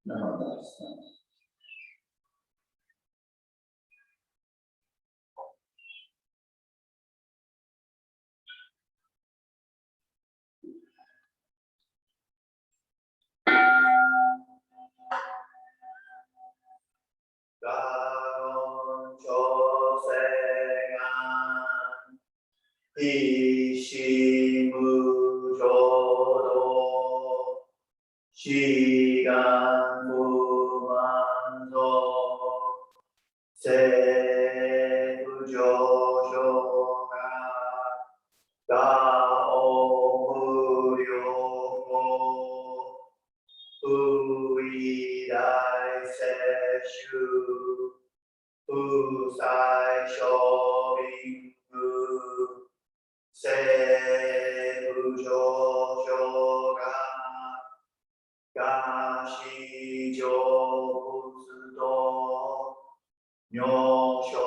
Now that's that. 시간 무만도 세부조조가 가오무료고 우이다이세슈 우사이쇼빙구 세부조조가 가시조부스도 묘쇼초지포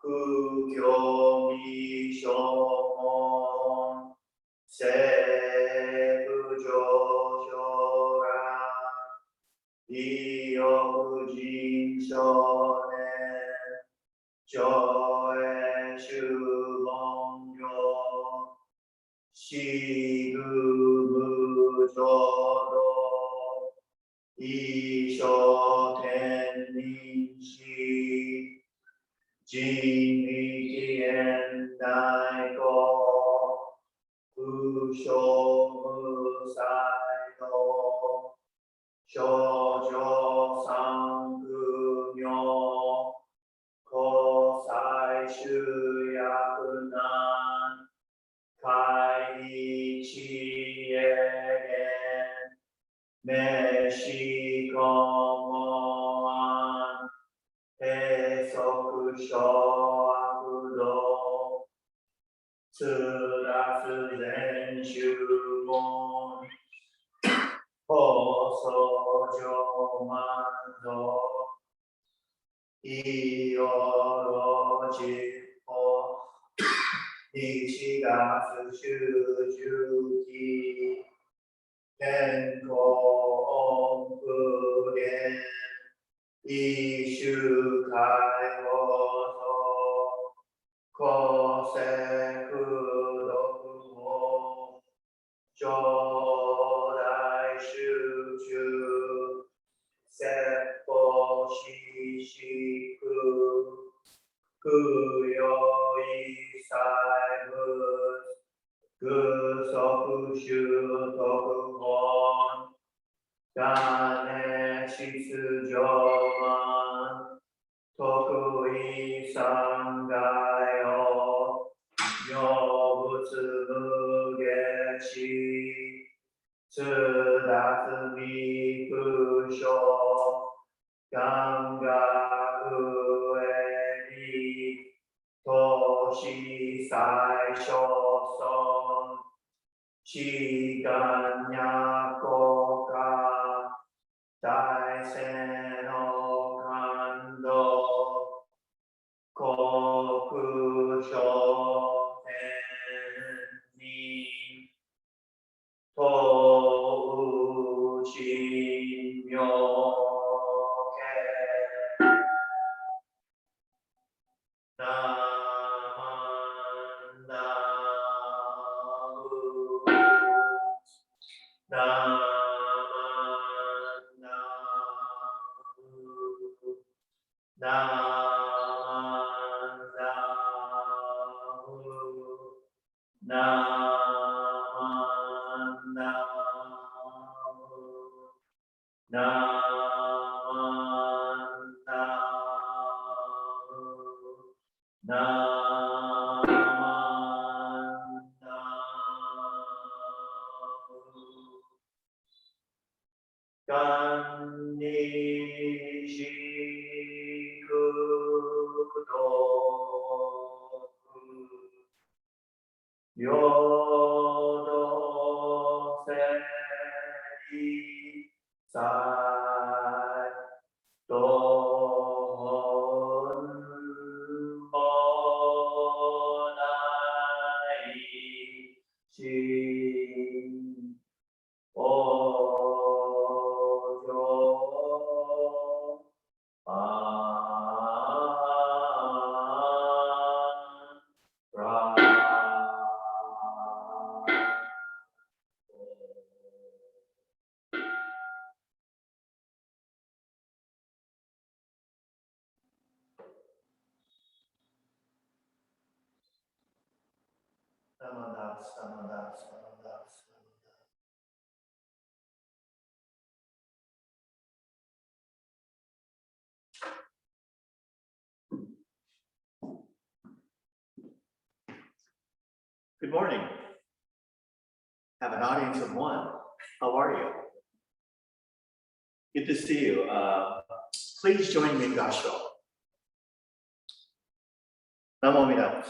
구교미쇼몬 세부조조가 이어부진쇼네 조에슈몽교 시그무조도 이쇼텐민시 진미티엔다이고 구쇼무사이도 쇼조상금요 고사이슈야근난 가이치에겐 메시거모한 해석쇼아구도 스라스젠슈몬 호소조만도 이어로지포 니치가스슈주기 헨코옴프겐 이슈카이호소 코세쿠도쿠모 조다이슈주 세포시시쿠 그요이사이브 그소쿠슈토쿠몬 가네시스조만 토쿠이상가요 묘부츠무게치 스다스미쿠쇼 강가우에니 도시사이쇼선 시간야코가 다이세노칸도 코쿠쇼텐니 도우진묘케 나만나무 나만나무 나만나무 나만나무 나만나무 나만나무 간니시구도 요도세리 사이 돈보나이 신 Good morning. Have an audience of one. How are you? Good to see you. Please join me in Gasho. Namo Amitabha.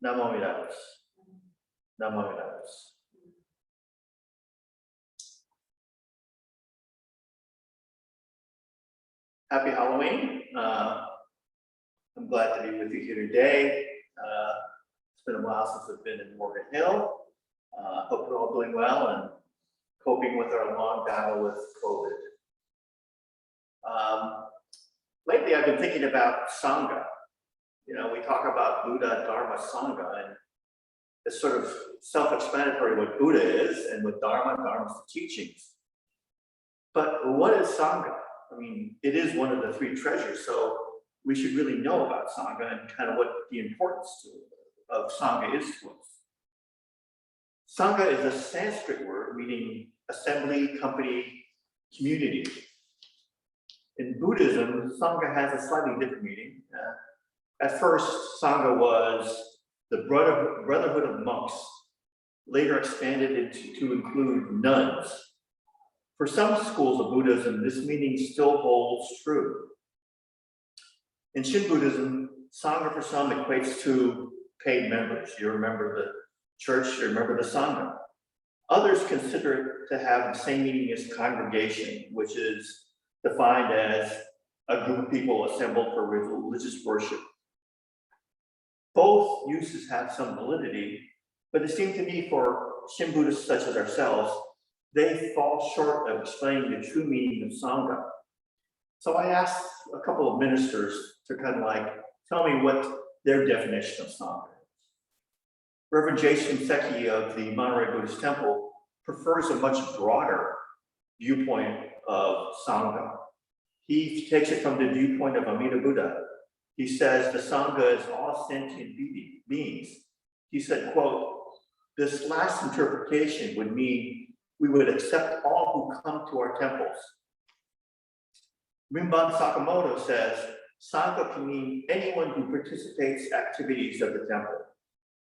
Namo Amitabha. Namo Amitabha. Happy Halloween. I'm glad to be with you here today. It's been a while since I've been in Morgan Hill. Hope you're all doing well and coping with our long battle with COVID. Lately, I've been thinking about Sangha. You know, we talk about Buddha, Dharma, Sangha, and it's sort of self-explanatory what Buddha is and what Dharma, Dharma's the teachings. But what is Sangha? I mean, it is one of the three treasures, so we should really know about Sangha and kind of what the importance of Sangha is to us. Sangha is a Sanskrit word meaning assembly, company, community. In Buddhism, Sangha has a slightly different meaning. At first, Sangha was the brotherhood of monks, later expanded to include nuns. For some schools of Buddhism, this meaning still holds true. In Shin Buddhism, Sangha for some equates to paid members. You remember the church, you remember the Sangha. Others consider it to have the same meaning as congregation, which is defined as a group of people assembled for religious worship. Both uses have some validity, but it seemed to me for Shin Buddhists such as ourselves, they fall short of explaining the true meaning of Sangha. So I asked a couple of ministers to kind of like tell me what their definition of Sangha is. Reverend Jason Seki of the Monterey Buddhist Temple prefers a much broader viewpoint of Sangha. He takes it from the viewpoint of Amida Buddha. He says the Sangha is all sentient beings. He said, quote, this last interpretation would mean we would accept all who come to our temples. Rinban Sakamoto says, Sangha can mean anyone who participates activities of the temple.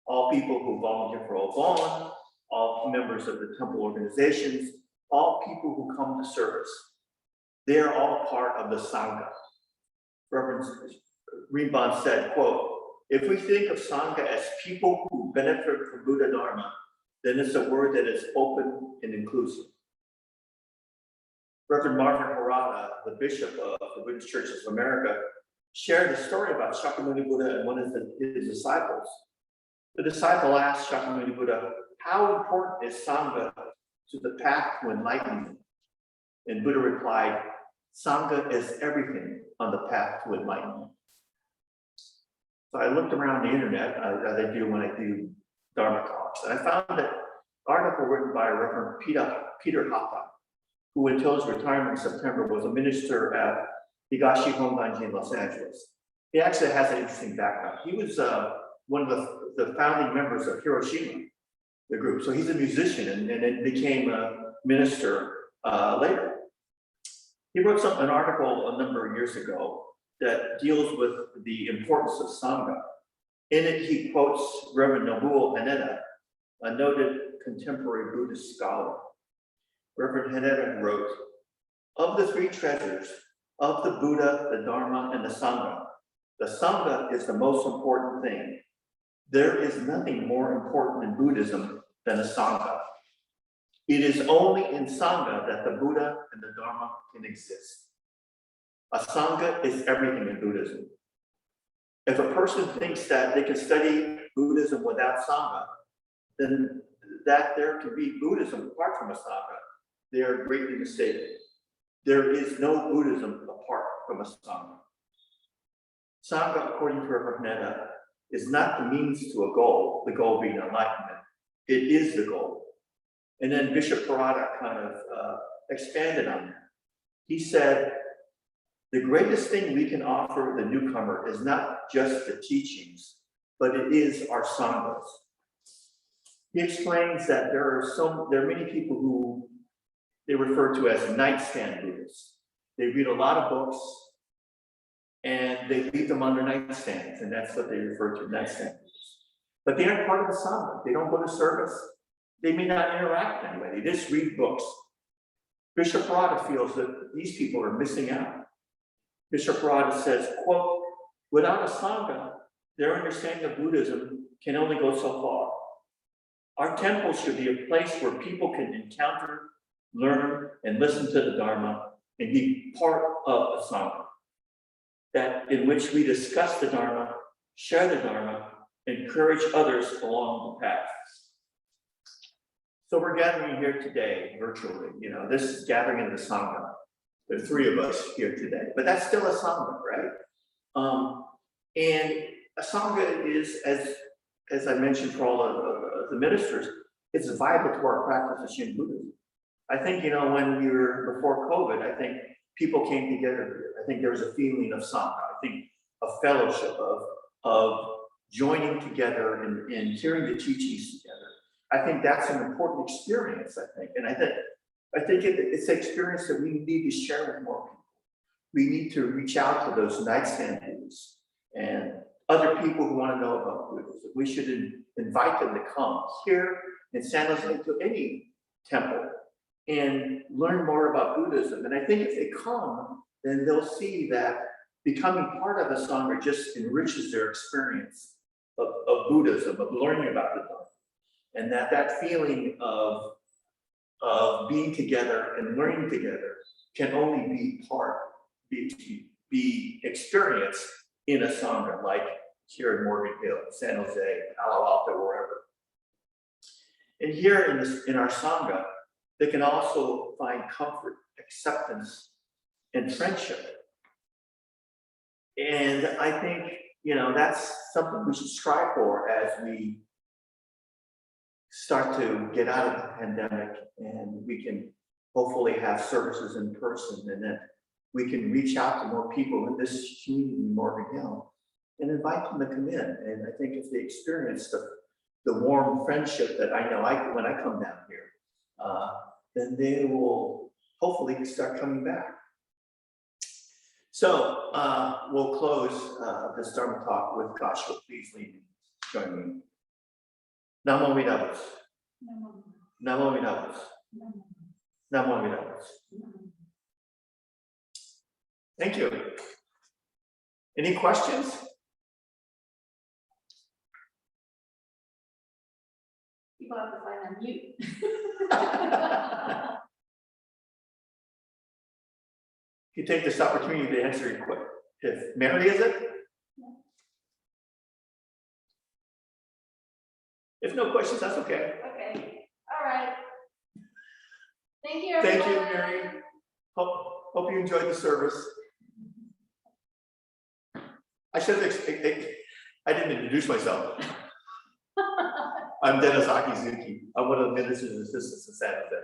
All people who volunteer for Obon, all members of the temple organizations, all people who come to service. They are all part of the Sangha. Reverend Rinban said, quote, if we think of Sangha as people who benefit from Buddha Dharma, then it's a word that is open and inclusive. Reverend Martin Harada, the bishop of the Buddhist Churches of America, shared a story about Shakyamuni Buddha and one of his disciples. The disciple asked Shakyamuni Buddha, how important is Sangha to the path to enlightenment? And Buddha replied, Sangha is everything on the path to enlightenment. So I looked around the internet, as I do when I do Dharma talks, and I found an article written by Reverend Peter Hatta, who until his retirement in September was a minister at Higashi Honganji in Los Angeles. He actually has an interesting background. He was one of the founding members of Hiroshima, the group. So he's a musician and then became a minister later. He wrote an article a number of years ago that deals with the importance of Sangha. In it, he quotes Reverend Nobuo Haneda, a noted contemporary Buddhist scholar. Reverend Haneda wrote, of the three treasures, of the Buddha, the Dharma, and the Sangha is the most important thing. There is nothing more important in Buddhism than a Sangha. It is only in Sangha that the Buddha and the Dharma can exist. A Sangha is everything in Buddhism. If a person thinks that they can study Buddhism without Sangha, then that there can be Buddhism apart from a Sangha, they are greatly mistaken. There is no Buddhism apart from a Sangha. Sangha, according to Reverend Haneda, is not the means to a goal, the goal being enlightenment. It is the goal. And then Bishop Parada kind of expanded on that. He said, the greatest thing we can offer the newcomer is not just the teachings, but it is our sanghas. He explains that there are many people who they refer to as nightstand Buddhists. They read a lot of books and they leave them on their nightstands, and that's what they refer to, nightstand Buddhists. But they aren't part of the Sangha. They don't go to service. They may not interact in any way. They just read books. Bishop Rada feels that these people are missing out. Bishop Rada says, quote, without a Sangha, their understanding of Buddhism can only go so far. Our temple should be a place where people can encounter, learn, and listen to the Dharma and be part of a Sangha, that in which we discuss the Dharma, share the Dharma, encourage others along the path. So we're gathering here today virtually. This is gathering in the Sangha. There are 3 of us here today, but that's still a Sangha, right? And a Sangha is, as I mentioned for all of the ministers, it's vital to our practice of Shin Buddhism. I think, when we were before COVID, I think people came together here. I think there was a feeling of Sangha. I think a fellowship of joining together and hearing the teachings together. I think that's an important experience, I think. And I think it's an experience that we need to share with more people. We need to reach out to those nightstand Buddhists and other people who want to know about Buddhism. We should invite them to come here in San Jose to any temple and learn more about Buddhism. And I think if they come, then they'll see that becoming part of a Sangha just enriches their experience of Buddhism, of learning about the Dharma. And that feeling of being together and learning together can only be experienced in a Sangha, like here in Morgan Hill, San Jose, Palo Alto, wherever. And here in our Sangha, they can also find comfort, acceptance, and friendship. And I think, that's something we should strive for as we start to get out of the pandemic, and we can hopefully have services in person, and that we can reach out to more people in this community in Morgan Hill and invite them to come in. And I think if they experience the warm friendship that I know when I come down here, then they will hopefully start coming back. So we'll close this Dharma talk with Kasha. Please join me. Namo Amidabus. Namo Amidabus. Namo Amidabus. Thank you. Any questions? People have to find on mute. You take this opportunity to answer your question. If Mary, is it? If no questions, that's okay. Okay. All right. Thank you, Thank everyone. you, Mary. Hope you enjoyed the service. I should have, I didn't introduce myself. I'm Dennis Akizuki. I'm one of the ministers and assistants in San Jose.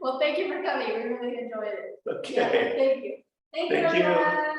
Well, thank you for coming. We really enjoyed it. Okay. Yeah, thank you. Thank you, Thank you. everyone.